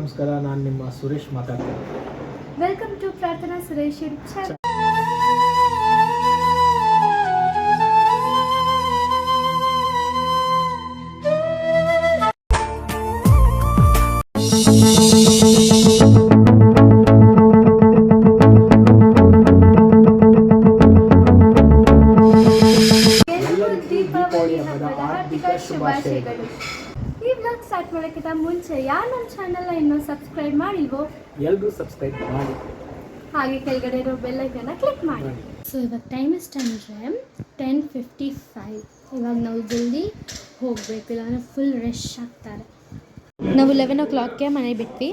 ನಮಸ್ಕಾರ, ನಾನು ನಿಮ್ಮ ಸುರೇಶ್ ಮಾತಾಡ್ತೀನಿ. ವೆಲ್ಕಮ್ ಟು ಪ್ರಾರ್ಥನಾ ಸುರೇಶ್ ಚಾನಲ್. ದೀಪಾವಳಿ ಹಬ್ಬದ ಹಾರ್ದಿಕ ಶುಭಾಶಯಗಳು. ಈ ಬ್ಲಾಗ್ ಸ್ಟಾರ್ಟ್ ಮಾಡೋಕ್ಕಿಂತ ಮುಂಚೆ ಯಾರು ನಮ್ಮ ಚಾನಲ್ನ ಇನ್ನೂ ಸಬ್ಸ್ಕ್ರೈಬ್ ಮಾಡಿಲ್ವೋ ಎಲ್ಲರೂ ಸಬ್ಸ್ಕ್ರೈಬ್ ಮಾಡಿ, ಹಾಗೆ ಕೆಳಗಡೆ ಇರೋ ಬೆಲ್ ಐಕನ್ನ ಕ್ಲಿಕ್ ಮಾಡಿ. ಸೊ ಇವಾಗ ಟೈಮ್ ಎಷ್ಟಂದರೆ 10:55. ಇವಾಗ ನಾವು ಜಲ್ದಿ ಹೋಗಬೇಕು, ಇಲ್ಲಾಂದರೆ ಫುಲ್ ರಶ್ ಆಗ್ತಾರೆ. ನಾವು 11 o'clockಗೆ ಮನೆ ಬಿಟ್ವಿ.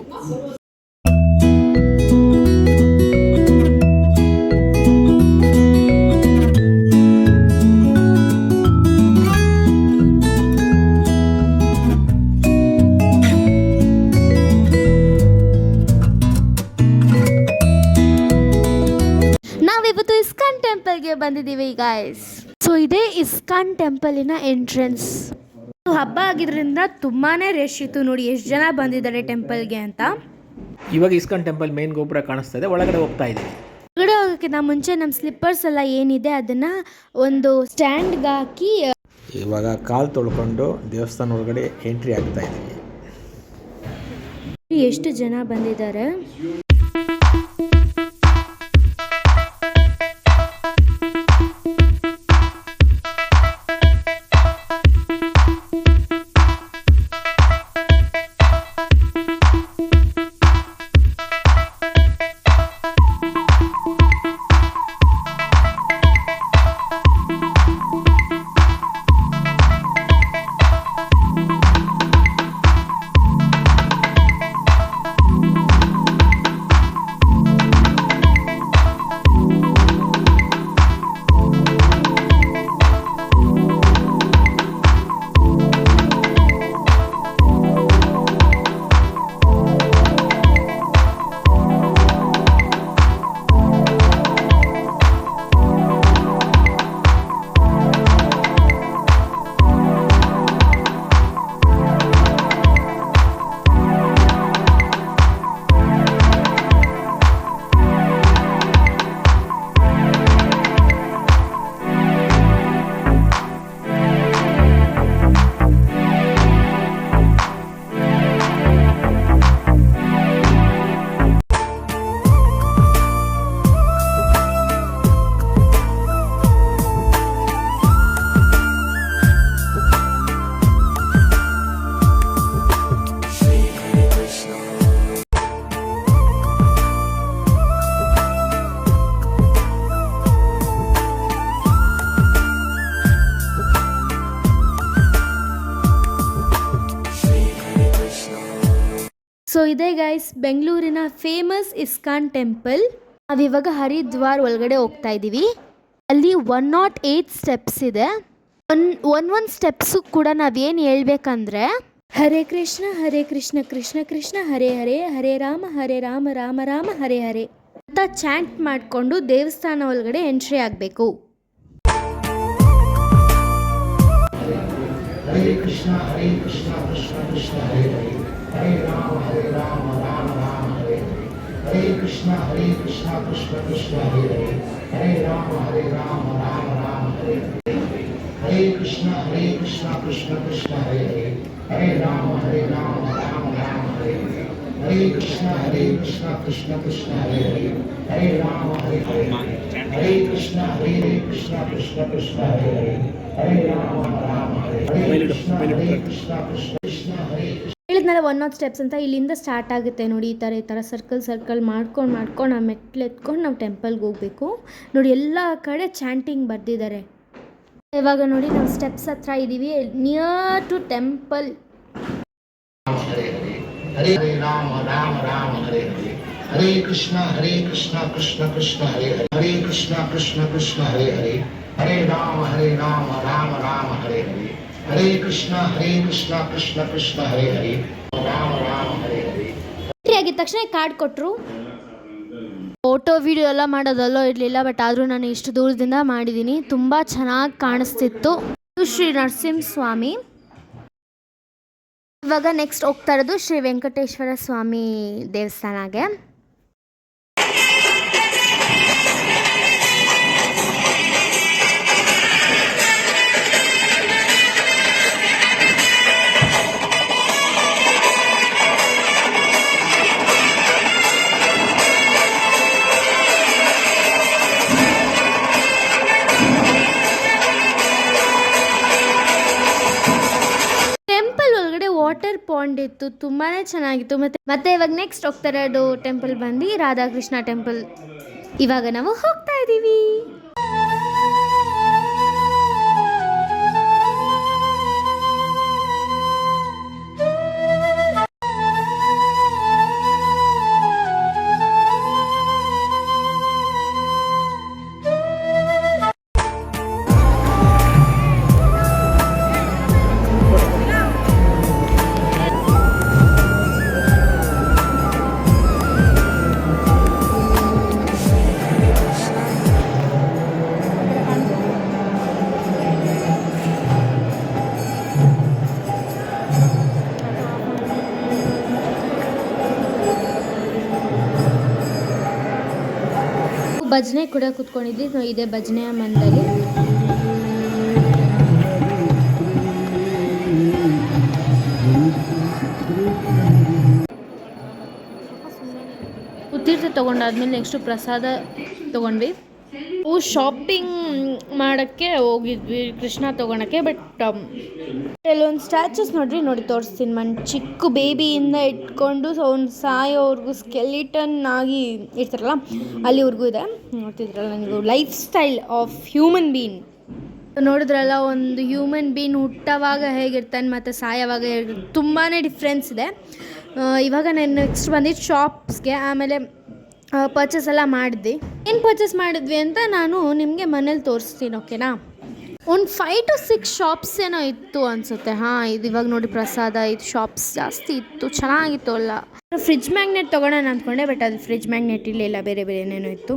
ನಾವಿವತ್ತು ಇಸ್ಕಾನ್ ಟೆಂಪಲ್ಗೆ ಬಂದಿದ್ದೀವಿ ಗಾಯ್ಸ್. ಸೊ ಇದೇ ಇಸ್ಕಾನ್ ಟೆಂಪಲಿನ ಎಂಟ್ರೆನ್ಸ್. ಹಬ್ಬ ಆಗಿದ್ರಿಂದ ತುಂಬಾ ರಶ್ ಇತ್ತು. ನೋಡಿ ಎಷ್ಟು ಜನ ಬಂದಿದ್ದಾರೆ ಟೆಂಪಲ್ಗೆ ಅಂತ. ಇವಾಗ ಇಸ್ಕಾನ್ ಟೆಂಪಲ್ ಮೇನ್ ಗೋಪುರ ಕಾಣಿಸ್ತಾ ಇದೆ, ಒಳಗಡೆ ಹೋಗ್ತಾ ಇದ್ದೀವಿ. ಒಳಗಡೆ ಹೋಗೋಕ್ಕಿಂತ ಮುಂಚೆ ನಮ್ಮ ಸ್ಲಿಪ್ಪರ್ಸ್ ಎಲ್ಲ ಏನಿದೆ ಅದನ್ನು ಒಂದು ಸ್ಟ್ಯಾಂಡ್ಗೆ ಹಾಕಿ ಇವಾಗ ಕಾಲು ತೊಳ್ಕೊಂಡು ದೇವಸ್ಥಾನ ಒಳಗಡೆ ಎಂಟ್ರಿ ಆಗ್ತಾ ಇದ್ದೀವಿ. ಎಷ್ಟು ಜನ ಬಂದಿದ್ದಾರೆ. ಸೊ ಇದೇ ಗೈಸ್ ಬೆಂಗಳೂರಿನ ಫೇಮಸ್ ಇಸ್ಕಾನ್ ಟೆಂಪಲ್. ನಾವಿವಾಗ ಹರಿದ್ವಾರ್ ಒಳಗಡೆ ಹೋಗ್ತಾ ಇದ್ದೀವಿ. ಅಲ್ಲಿ 108 ಸ್ಟೆಪ್ಸ್ ಇದೆ. ಒಂದೊಂದು ಸ್ಟೆಪ್ಸು ಕೂಡ ನಾವೇನು ಹೇಳ್ಬೇಕಂದ್ರೆ ಹರೇ ಕೃಷ್ಣ ಕೃಷ್ಣ ಕೃಷ್ಣ ಹರೇ ಹರೇ, ಹರೇ ರಾಮ ರಾಮ ರಾಮ ಹರೇ ಹರೇ ಅಂತ ಚಾಂಟ್ ಮಾಡಿಕೊಂಡು ದೇವಸ್ಥಾನ ಒಳಗಡೆ ಎಂಟ್ರಿ ಆಗಬೇಕು. हरे कृष्णा कृष्ण कृष्ण हरे हरे, हरे राम राम राम हरे हरे, हरे कृष्णा कृष्ण कृष्ण हरे हरे, हरे राम राम हरे हरे, हरे कृष्णा कृष्ण कृष्ण हरे हरे, हरे राम राम हरे हरे, हरे कृष्णा कृष्ण कृष्ण हरे हरे, हरे राम हरे हरे, हरे कृष्णा कृष्ण कृष्ण हरे हरे, हरे राम हरे हरे, हरे कृष्णा कृष्ण हरे. ಹೇಳಿದ್ನಲ್ಲ 108 ಸ್ಟೆಪ್ಸ್ ಅಂತ. ಇಲ್ಲಿಂದ ಸ್ಟಾರ್ಟ್ ಆಗುತ್ತೆ ನೋಡಿ. ಈ ಥರ ಸರ್ಕಲ್ ಮಾಡ್ಕೊಂಡು ನಾವು ಮೆಟ್ಲು ಎತ್ಕೊಂಡು ನಾವು ಟೆಂಪಲ್ಗೆ ಹೋಗಬೇಕು. ನೋಡಿ ಎಲ್ಲ ಕಡೆ ಚಾಂಟಿಂಗ್ ಬರ್ದಿದ್ದಾರೆ. ಇವಾಗ ನೋಡಿ ನಾವು ಸ್ಟೆಪ್ಸ್ ಹತ್ರ ಇದ್ದೀವಿ, ನಿಯರ್ ಟು ಟೆಂಪಲ್. हरे राम राम हरे हरे, हरे कृष्णा कृष्ण कृष्ण हरे हरे, हरे कृष्णा कृष्ण हरे हरे, हरे राम राम हरे हरे, हरे कृष्णा कृष्ण कृष्ण हरे हरे, राम हरे हरे. ಆಗಿದ ತಕ್ಷಣ ಕಾರ್ಡ್ ಕೊಟ್ಟರು. ಫೋಟೋ ವಿಡಿಯೋ ಎಲ್ಲ ಮಾಡೋದಲ್ಲೋ ಇರಲಿಲ್ಲ, ಬಟ್ ಆದರೂ ನಾನು ಇಷ್ಟು ದೂರದಿಂದ ಮಾಡಿದ್ದೀನಿ. ತುಂಬ ಚೆನ್ನಾಗಿ ಕಾಣಿಸ್ತಿತ್ತು. ಶ್ರೀ ನರಸಿಂಹ ಸ್ವಾಮಿ ಇವಾಗ ನೆಕ್ಸ್ಟ್ ಹೋಗ್ತಾ ಇರೋದು ಶ್ರೀ ವೆಂಕಟೇಶ್ವರ ಸ್ವಾಮಿ ದೇವಸ್ಥಾನಗೆ. ವಾಟರ್ ಪಾಂಡ್ ಇತ್ತು, ತುಂಬಾ ಚೆನ್ನಾಗಿತ್ತು. ಮತ್ತೆ ಇವಾಗ ನೆಕ್ಸ್ಟ್ ಹೋಗ್ತಾ ಇರೋದು ಟೆಂಪಲ್ ಬಂದು ರಾಧಾಕೃಷ್ಣ ಟೆಂಪಲ್. ಇವಾಗ ನಾವು ಹೋಗ್ತಾ ಇದ್ದೀವಿ. ಭಜನೆ ಕೂಡ ಕೂತ್ಕೊಂಡಿದ್ವಿ. ಇದೇ ಭಜನೆಯ ಮಂಡಳಿ. ಉತ್ತೀರ್ಥ ತೊಗೊಂಡಾದ್ಮೇಲೆ ನೆಕ್ಸ್ಟು ಪ್ರಸಾದ ತೊಗೊಂಡ್ವಿ. ಶಾಪಿಂಗ್ ಮಾಡೋಕ್ಕೆ ಹೋಗಿದ್ವಿ ಕೃಷ್ಣ ತೊಗೊಳಕ್ಕೆ. ಬಟ್ ಕೆಲವೊಂದು ಸ್ಟ್ಯಾಚುಸ್ ನೋಡಿ ತೋರಿಸ್ತೀನಿ. ಚಿಕ್ಕ ಬೇಬಿಯಿಂದ ಇಟ್ಕೊಂಡು ಒಂದು ಸಾಯೋವರೆಗೂ ಸ್ಕೆಲಿಟನ್ ಆಗಿ ಇರ್ತಾರಲ್ಲ ಅಲ್ಲಿವರೆಗೂ ಇದೆ. ನೋಡ್ತಿದ್ರಲ್ಲ, ನನಗೆ lifestyle of human being ನೋಡಿದ್ರಲ್ಲ. ಒಂದು ಹ್ಯೂಮನ್ ಬೀನ್ ಹುಟ್ಟೋವಾಗ ಹೇಗಿರ್ತಾನೆ ಮತ್ತು ಸಾಯೋವಾಗ ಹೇಗಿರ್ತಾನೆ, ತುಂಬಾ ಡಿಫ್ರೆನ್ಸ್ ಇದೆ. ಇವಾಗ ನಾನು ನೆಕ್ಸ್ಟ್ ಬಂದಿದ್ದು ಶಾಪ್ಸ್ಗೆ. ಆಮೇಲೆ ಪರ್ಚೇಸ್ ಎಲ್ಲ ಮಾಡಿದ್ವಿ. ಏನು ಪರ್ಚೇಸ್ ಮಾಡಿದ್ವಿ ಅಂತ ನಾನು ನಿಮಗೆ ಮನೇಲಿ ತೋರಿಸ್ತೀನಿ, ಓಕೆನಾ? ಒಂದು 5 to 6 ಶಾಪ್ಸ್ ಏನೋ ಇತ್ತು ಅನಿಸುತ್ತೆ. ಇದು ಇವಾಗ ನೋಡಿ ಪ್ರಸಾದ, ಇದು ಶಾಪ್ಸ್ ಜಾಸ್ತಿ ಇತ್ತು, ಚೆನ್ನಾಗಿತ್ತು ಅಲ್ಲ. ಫ್ರಿಜ್ ಮ್ಯಾಗ್ನೆಟ್ ತೊಗೊಳೋಣ ಅಂದ್ಕೊಂಡೆ, ಬಟ್ ಅದು ಫ್ರಿಜ್ ಮ್ಯಾಗ್ನೆಟ್ ಇಲ್ಲ, ಬೇರೆ ಏನೇನೋ ಇತ್ತು.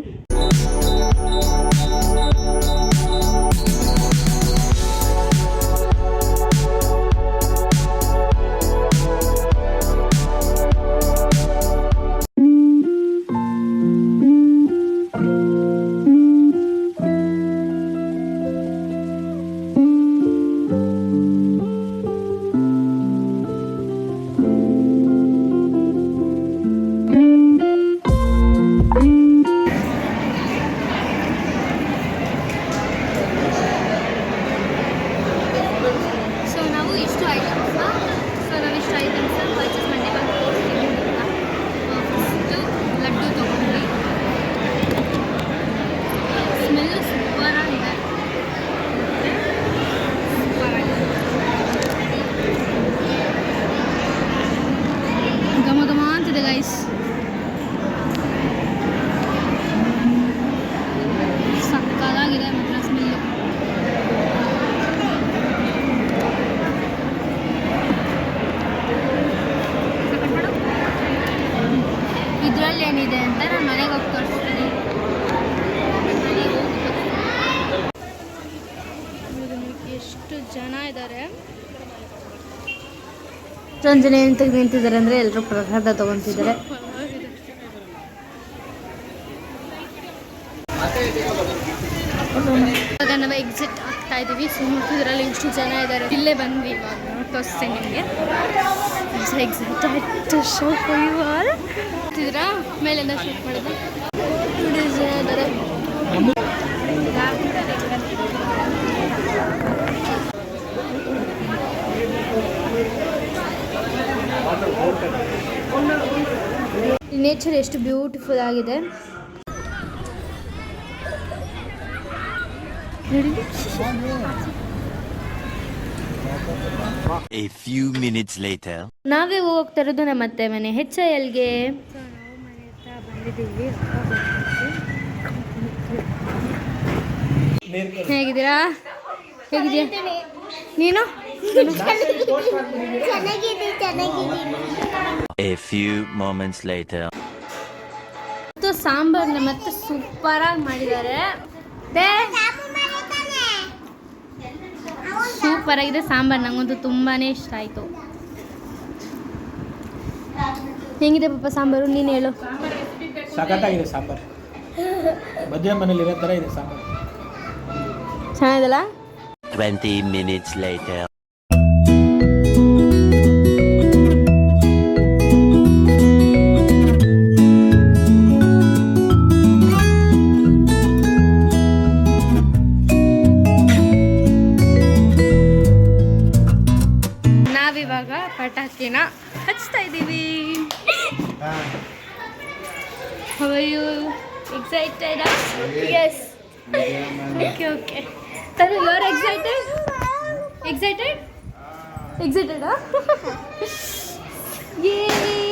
ಏನಿದೆ ಅಂತ ನಾನು ಮನೆಗೆ ಹೋಗಿ ತೋರಿಸ್ತೀನಿ. ಎಷ್ಟು ಜನ ಇದ್ದಾರೆ, ಎಷ್ಟೊಂದು ಜನ ಎಂತಕ್ಕೆ ನಿಂತಿದ್ದಾರೆ ಅಂದರೆ ಎಲ್ಲರೂ ಪ್ರಸಾದ ತೊಗೊತಿದ್ದಾರೆ. ಇವಾಗ ನಾವು ಎಕ್ಸಿಟ್ ಆಗ್ತಾ ಇದ್ದೀವಿ. ಇದರಲ್ಲಿ ಇಷ್ಟು ಜನ ಇದ್ದಾರೆ. ಇಲ್ಲೇ ಬಂದ್ವಿ, ಇವಾಗ ತೋರಿಸ್ತೀನಿ ನಿಮಗೆ. Exit show for you all. ಇದ್ದೀರಾ ಮೇಲಿಂದ ಶೂಟ್ ಮಾಡೋದು. ಜನ ಇದ್ದಾರೆ. ನೇಚರ್ ಎಷ್ಟು ಬ್ಯೂಟಿಫುಲ್ ಆಗಿದೆ. A few minutes later. ನಾವೇ ಹೋಗ್ತಾ ಇರೋದು ನಮ್ಮ ಅತ್ತೆ ಮನೆ HILಗೆ. ಹೇಗಿದ್ದೀರಾ? ಹೇಗಿದ್ದೀಯ ನೀನು? A few moments later. ಸಾಂಬಾರ್ನ ಮತ್ತೆ ಸೂಪರ್ ಆಗಿ ಮಾಡಿದ್ದಾರೆ. ಸೂಪರ್ ಆಗಿದೆ ಸಾಂಬಾರ್, ನಂಗಂತೂ ತುಂಬಾನೇ ಇಷ್ಟ ಆಯ್ತು. ಹೆಂಗಿದೆ ಪಾಪ ಸಾಂಬಾರು ನೀನು ಹೇಳು. ಸಖತ್ತಾಗಿದೆ ಸಾಂಬಾರು, ಮದುವೆ ಮನೇಲಿ ಇರೋ ಥರ ಇದೆ ಸಾಂಬಾರು. ಚೆನ್ನಾಗಿದಲ್ಲ. 20 minutes later. ನಾವಿವಾಗ ಪಟಾಕಿನ ಹಚ್ತಾ ಇದ್ದೀವಿ. How are you? Excited? Yes. Okay. Tanu, you are excited? Excited? Excited? Yay!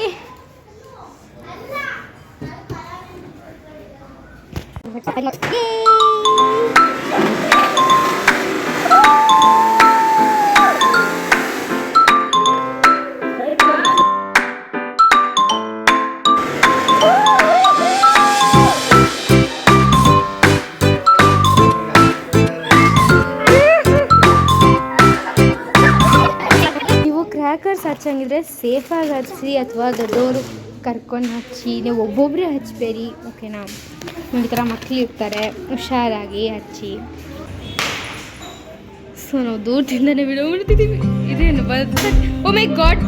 ನೀವು ಕ್ರ್ಯಾಕರ್ಸ್ ಹಚ್ಚಂಗಿದ್ರೆ ಸೇಫಾಗಿ ಹಚ್ಚಿ ಅಥವಾ ದೊಡ್ಡವರು ಕರ್ಕೊಂಡು ಹಚ್ಚಿ. ನೀವು ಒಬ್ಬೊಬ್ಬರೇ ಹಚ್ಚಬೇಡಿ, ಓಕೆನಾ? ನೋಡಿ, ಈ ಥರ ಮಕ್ಕಳು ಇರ್ತಾರೆ, ಹುಷಾರಾಗಿ ಹಚ್ಚಿ. ಸೊ ನಾವು ದೂರದಿಂದನೇ ವಿಡಿಯೋ ಮಾಡ್ತಿದ್ದೀವಿ. ಇದೇನು ಬರ್ತದೆ? ಓ ಮೈ ಗಾಡ್!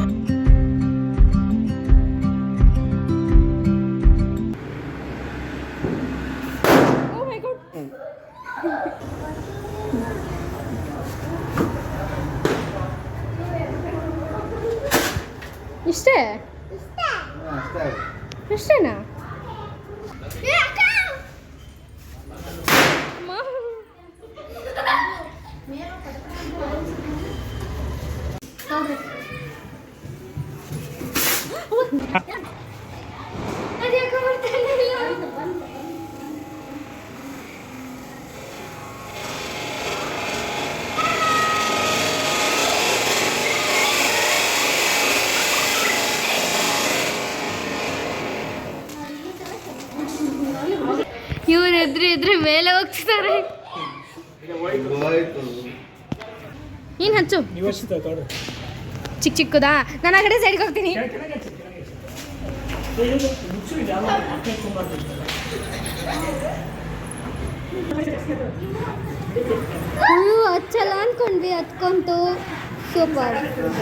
ಓ ಮೈ ಗಾಡ್! ಇಷ್ಟೇ ಅಷ್ಟೇನಾ? ಇವ್ರು ಇದ್ರೆ ಮೇಲೆ ಹೋಗ್ತಿದ್ದಾರೆ. ನೀನು ಹಚ್ಚು. ಚಿಕ್ಕ ಚಿಕ್ಕದಾ? ನಾನು ಆ ಕಡೆ ಸೈಡ್ಗೆ ಹೋಗ್ತೀನಿ. ಅಯ್ಯೋ ಹಚ್ಚಲ್ಲ ಅನ್ಕೊಂಡ್ವಿ, ಹತ್ಕೊಂತು. Super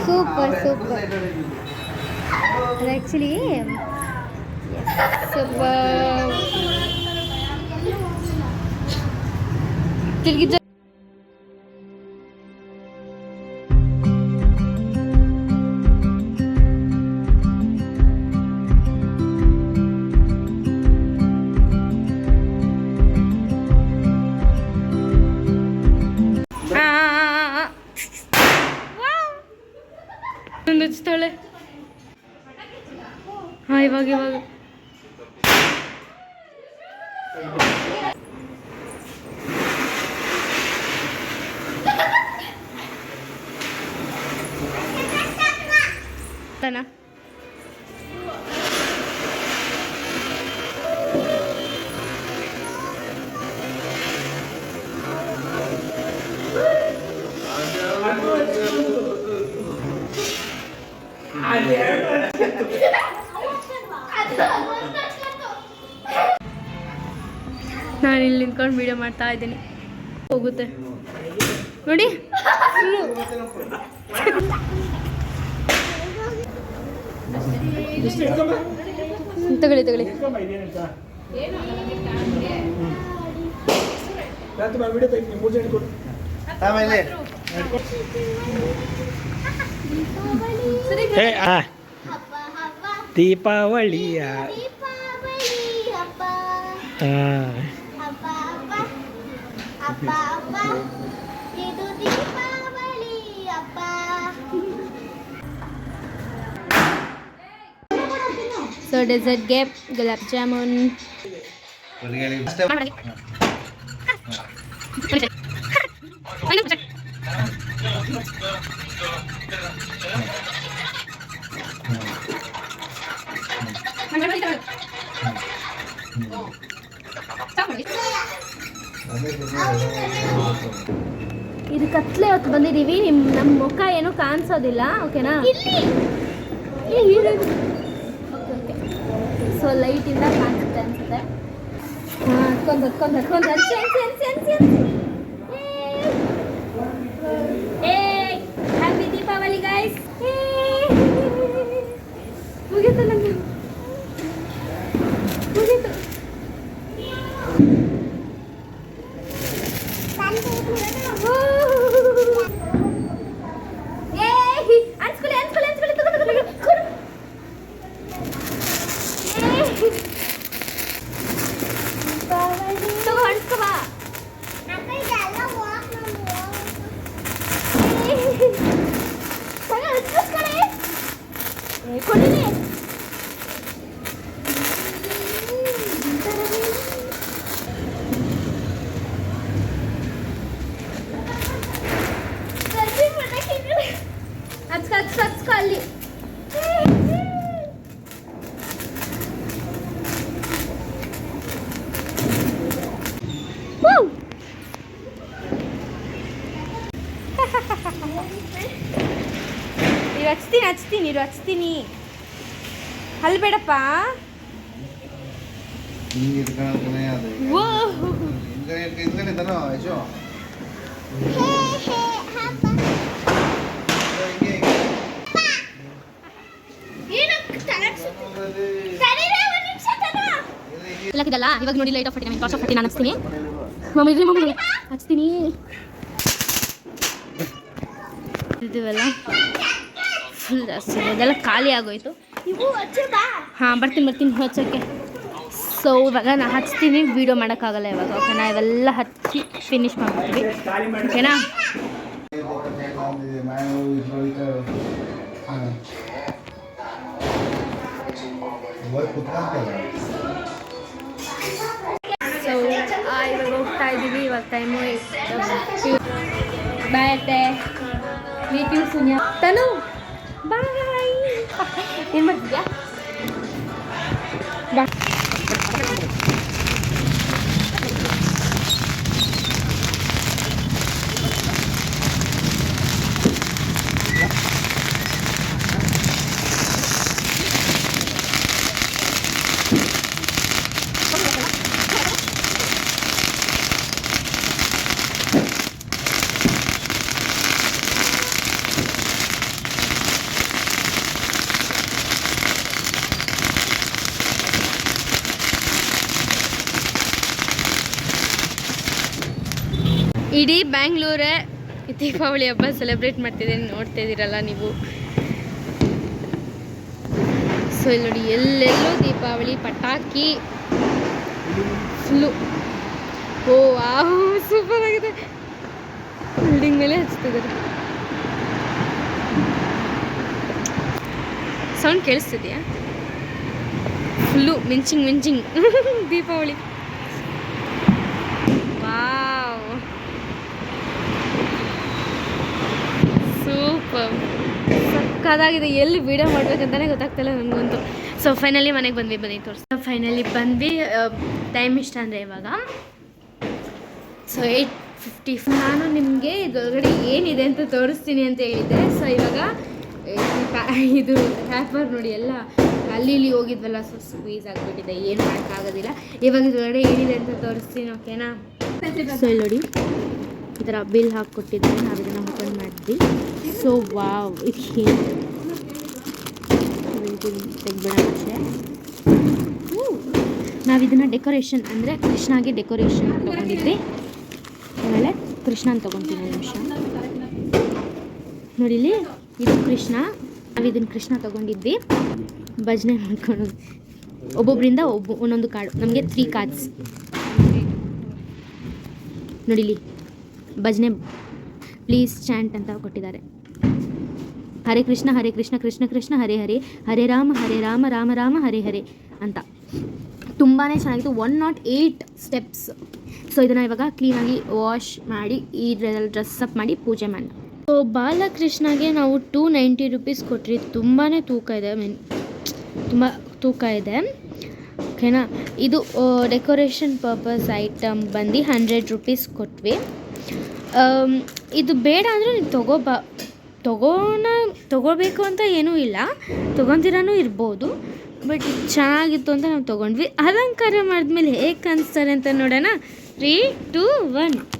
super super. ಅದು ಆ್ಯಕ್ಚುಲಿ ಸೂಪರ್. ತಿರುಗಿ ಹಚ್ತಾಳೆ. ಹಾಂ, ಇವಾಗ ನಾನು ಇಲ್ಲಿ ನಿಂತ್ಕೊಂಡು ವಿಡಿಯೋ ಮಾಡ್ತಾ ಇದ್ದೀನಿ. ಹೋಗುತ್ತೆ ನೋಡಿ. ತಗೊಳ್ಳಿ ತಗೊಳ್ಳಿ. ದೀಪಾವಳಿಯ ಸೊ ಡೆಸರ್ಟ್ಗೆ ಗುಲಾಬ್ ಜಾಮೂನ್. ಇದು ಕತ್ಲೆ ಹೊತ್ತು ಬಂದಿದ್ದೀವಿ. ನಮ್ಮ ಮುಖ ಏನೂ ಕಾಣಿಸೋದಿಲ್ಲ, ಓಕೆನಾ? ಸೊ ಲೈಟಿಂದ ಕಾಣಿಸುತ್ತೆ ಅನ್ಸುತ್ತೆ. ಹತ್ಕೊಂಡು ಹ್ಯಾಪಿ ದೀಪಾವಳಿ ಗೈಸ್. ಮುಗೀತು ನಂದು, ಮುಗೀತು. ಹಚ್ಕೊ ಅಲ್ಲಿ. ಹಚ್ತೀನಿ ಅಲ್ಲಿ ಬೇಡಪ್ಪ. ಇಲ್ಲಕ್ಕಿದಲ್ಲ ಇವಾಗ ನೋಡಿ ಲೈಟ್ ಆಫ್ ಮಾಡಿ ಕಾಸ್ಟ್ ಆಫ್ ನಾನು ಹಚ್ತೀನಿ. ಮಮ್ಮಿ ಹಚ್ತೀನಿ. ಇದೆಲ್ಲ ಫುಲ್ ಜಾಸ್ತಿ ಇದೆಲ್ಲ ಖಾಲಿ ಆಗೋಯ್ತು. ಹಾಂ ಬರ್ತೀನಿ ಹಚ್ಚೋಕ್ಕೆ. ಸೊ ಇವಾಗ ನಾನು ಹಚ್ತೀನಿ, ವೀಡಿಯೋ ಮಾಡೋಕ್ಕಾಗಲ್ಲ ಇವಾಗ. ಓಕೆನಾ, ಇವೆಲ್ಲ ಹಚ್ಚಿ ಫಿನಿಶ್ ಮಾಡ್ಬಿಡ್ತೀವಿ. ಓಕೆನಾ. ಸೊ ಇವಾಗ ಹೋಗ್ತಾ ಇದ್ದೀವಿ. ಇವಾಗ ಟೈಮು ಬಾಯ್ ಅತ್ತೆ. ಮೀಟ್ ಯು ಸುನ್ಯಾ. ತನು ಬಾಯ್. ಏನು ಮಾಡ್ತಿದ್ಯಾ? ಬಾ. ಇಡೀ ಬ್ಯಾಂಗ್ಳೂರೇ ದೀಪಾವಳಿ ಹಬ್ಬ ಸೆಲೆಬ್ರೇಟ್ ಮಾಡ್ತಿದ್ದೀನಿ, ನೋಡ್ತಾ ಇದ್ದೀರಲ್ಲ ನೀವು. ಸೊ ಇಲ್ಲಿ ನೋಡಿ ಎಲ್ಲೆಲ್ಲೋ ದೀಪಾವಳಿ ಪಟಾಕಿ ಫುಲ್ಲು. ಓ ವಾವ್, ಸೂಪರ್ ಆಗಿದೆ. ಬಿಲ್ಡಿಂಗ್ ಮೇಲೆ ಹಚ್ತಿದ್ದಾರೆ. ಸೌಂಡ್ ಕೇಳಿಸ್ತಿದೆಯಾ? ಫುಲ್ಲು ಮಿಂಚಿಂಗ್ ದೀಪಾವಳಿ. ಸೂಪರ್, ಸಕ್ಕದಾಗಿದೆ. ಎಲ್ಲಿ ವೀಡಿಯೋ ಮಾಡ್ಬೇಕಂತಾನೆ ಗೊತ್ತಾಗ್ತಿಲ್ಲ ನನಗಂತೂ. ಸೊ ಫೈನಲಿ ಮನೆಗೆ ಬನ್ನಿ ತೋರಿಸಿ. ಟೈಮ್ ಇಷ್ಟ ಅಂದರೆ ಇವಾಗ ಸೊ 8:50. ನಾನು ನಿಮಗೆ ಇದರೊಳಗಡೆ ಏನಿದೆ ಅಂತ ತೋರಿಸ್ತೀನಿ ಅಂತ ಹೇಳಿದ್ದೆ. ಸೊ ಇವಾಗ ಇದು ಹ್ಯಾಪರ್ ನೋಡಿ, ಎಲ್ಲ ಅಲ್ಲಿ ಇಲ್ಲಿ ಹೋಗಿದ್ವಲ್ಲ, ಸೊ ಸ್ಕ್ವೀಸ್ ಆಗಿಬಿಟ್ಟಿದೆ, ಏನು ಮಾಡೋಕ್ಕಾಗೋದಿಲ್ಲ. ಇವಾಗ ಇದರೊಳಗಡೆ ಏನಿದೆ ಅಂತ ತೋರಿಸ್ತೀನಿ. ಓಕೆನಾ. ಸೊ ಇಲ್ಲಿ ನೋಡಿ ಈ ಥರ ಬಿಲ್ ಹಾಕಿಕೊಟ್ಟಿದ್ದಾರೆ, ನಾವು ಇದನ್ನು ಓಪನ್ ಮಾಡಿದ್ವಿ. ಸೊ ವಾವ್, ಇದು ತೆಗ್ಬಿಡೋಣ ಅಷ್ಟೇ. ನಾವು ಇದನ್ನು ಡೆಕೋರೇಷನ್ ಅಂದರೆ ಕೃಷ್ಣಾಗೆ ಡೆಕೋರೇಷನ್ ತೊಗೊಂಡಿದ್ವಿ. ಆಮೇಲೆ ಕೃಷ್ಣನ ತೊಗೊತೀನಿ ನಿಮಿಷ. ನೋಡಿಲಿ, ಇದು ಕೃಷ್ಣ. ನಾವು ಇದನ್ನು ಕೃಷ್ಣ ತೊಗೊಂಡಿದ್ವಿ ಭಜನೆ ಮಾಡ್ಕೊಂಡು. ಒಬ್ಬೊಬ್ಬರಿಂದ ಒಂದೊಂದು ಕಾರ್ಡು, ನಮಗೆ 3 ಕಾರ್ಡ್ಸ್ ನೋಡಿಲಿ. ಭಜನೆ ಪ್ಲೀಸ್ ಚಾಂಟ್ ಅಂತ ಕೊಟ್ಟಿದ್ದಾರೆ. ಹರೇ ಕೃಷ್ಣ ಕೃಷ್ಣ ಕೃಷ್ಣ ಹರೇ ಹರೇ, ಹರೇ ರಾಮ ರಾಮ ರಾಮ ಹರೇ ಹರೇ ಅಂತ. ತುಂಬಾ ಚೆನ್ನಾಗಿತ್ತು. 108 ಸ್ಟೆಪ್ಸ್. ಸೊ ಇದನ್ನು ಇವಾಗ ಕ್ಲೀನಾಗಿ ವಾಶ್ ಮಾಡಿ ಇದರಲ್ಲಿ ಡ್ರೆಸ್ಅಪ್ ಮಾಡಿ ಪೂಜೆ ಮಾಡಿ. ಸೊ ಬಾಲಕೃಷ್ಣಗೆ ನಾವು 290 ರೂಪೀಸ್ ಕೊಟ್ರಿ. ತುಂಬಾ ತೂಕ ಇದೆ, ತುಂಬ ತೂಕ ಇದೆ. ಓಕೆನಾ. ಇದು ಡೆಕೋರೇಷನ್ ಪರ್ಪಸ್ ಐಟಮ್ ಬಂದು 100 ರೂಪೀಸ್ ಕೊಟ್ವಿ. ಇದು ಬೇಡ ಅಂದರೆ ನೀವು ತೊಗೋಬೇಕು ಅಂತ ಏನೂ ಇಲ್ಲ, ತೊಗೊತಿರಾನೂ ಇರ್ಬೋದು. ಬಟ್ ಚೆನ್ನಾಗಿತ್ತು ಅಂತ ನಾವು ತೊಗೊಂಡ್ವಿ. ಅಲಂಕಾರ ಮಾಡಿದ್ಮೇಲೆ ಹೇಗೆ ಕಾಣಿಸ್ತಾರೆ ಅಂತ ನೋಡೋಣ. 3, 2, 1